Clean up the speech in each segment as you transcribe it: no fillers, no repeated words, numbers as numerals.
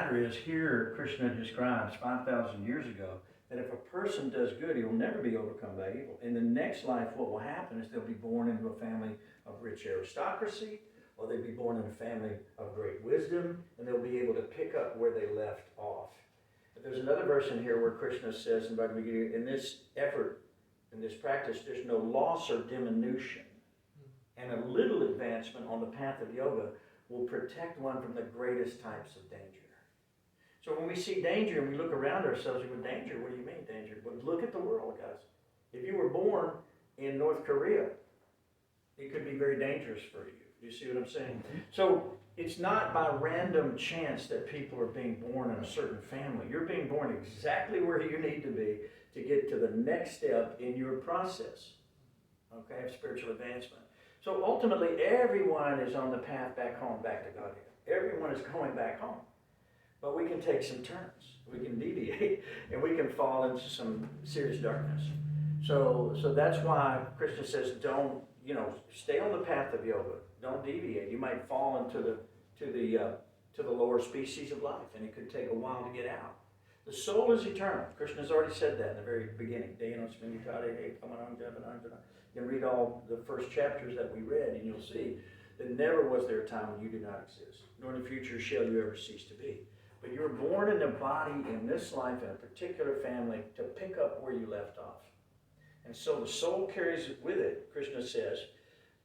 matter is, here Krishna describes 5,000 years ago that if a person does good, he will never be overcome by evil. In the next life, what will happen is they'll be born into a family of rich aristocracy, or they'll be born in a family of great wisdom, and they'll be able to pick up where they left off. But there's another verse in here where Krishna says in Bhagavad-Gita, in this effort, in this practice, there's no loss or diminution. And a little advancement on the path of yoga will protect one from the greatest types of danger. So when we see danger and we look around ourselves, we go, danger? What do you mean danger? But look at the world, guys. If you were born in North Korea, it could be very dangerous for you. You see what I'm saying? So it's not by random chance that people are being born in a certain family. You're being born exactly where you need to be to get to the next step in your process, okay, of spiritual advancement. So ultimately, everyone is on the path back home, back to Godhead. Everyone is going back home. But we can take some turns. We can deviate, and we can fall into some serious darkness. So that's why Krishna says, don't, stay on the path of yoga. Don't deviate. You might fall into the lower species of life, and it could take a while to get out. The soul is eternal. Krishna's already said that in the very beginning. You can read all the first chapters that we read, and you'll see that never was there a time when you did not exist, nor in the future shall you ever cease to be. But you were born in a body in this life in a particular family to pick up where you left off. And so the soul carries with it, Krishna says,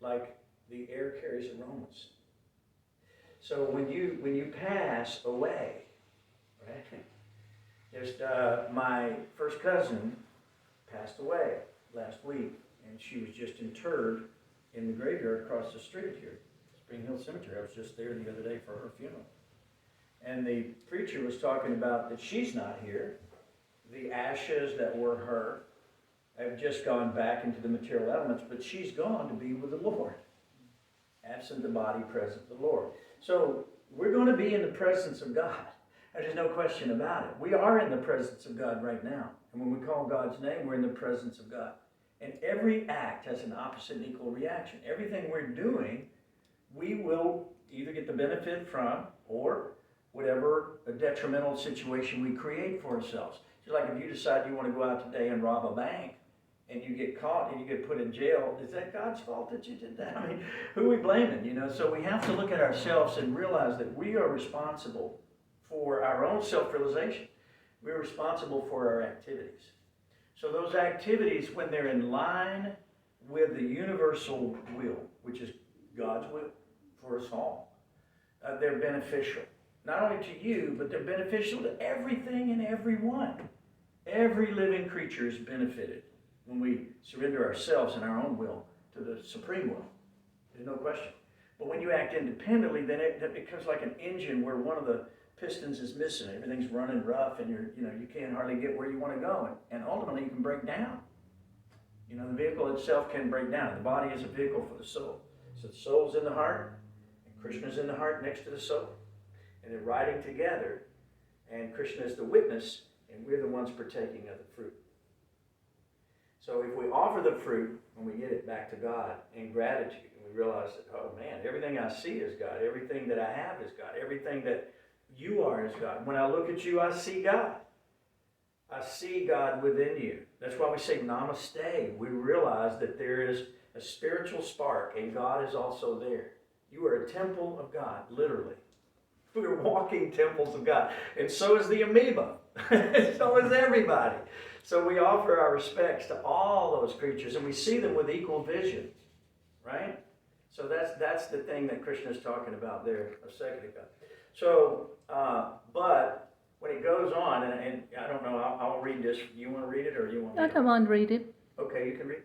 like the air carries aromas. So when you pass away, right? Just my first cousin passed away last week, and she was just interred in the graveyard across the street here, Spring Hill Cemetery. I was just there the other day for her funeral. And the preacher was talking about that she's not here. The ashes that were her have just gone back into the material elements, but she's gone to be with the Lord. Absent the body, present the Lord. So we're going to be in the presence of God. There's no question about it. We are in the presence of God right now. And when we call God's name, we're in the presence of God. And every act has an opposite and equal reaction. Everything we're doing, we will either get the benefit from or whatever a detrimental situation we create for ourselves. Just like if you decide you want to go out today and rob a bank, and you get caught and you get put in jail, is that God's fault that you did that? I mean, who are we blaming? So we have to look at ourselves and realize that we are responsible for our own self-realization. We're responsible for our activities. So those activities, when they're in line with the universal will, which is God's will for us all, they're beneficial. Not only to you, but they're beneficial to everything and everyone. Every living creature is benefited when we surrender ourselves and our own will to the supreme will. There's no question. But when you act independently, then that becomes like an engine where one of the pistons is missing. Everything's running rough, and you can't hardly get where you want to go, and ultimately you can break down. The vehicle itself can break down. The body is a vehicle for the soul. So the soul's in the heart, and Krishna's in the heart next to the soul, and they're riding together, and Krishna is the witness, and we're the ones partaking of the fruit. So if we offer the fruit, when we get it back to God in gratitude, and we realize that, oh man, everything I see is God, everything that I have is God, everything that you are is God. When I look at you, I see God. I see God within you. That's why we say namaste. We realize that there is a spiritual spark, and God is also there. You are a temple of God, literally. We're walking temples of God. And so is the amoeba. So is everybody. So we offer our respects to all those creatures, and we see them with equal vision, right? So that's the thing that Krishna is talking about there a second ago. So, but when it goes on, and I don't know, I'll read this. You want to read it, or you want me to? I don't mind read it. Okay, you can read.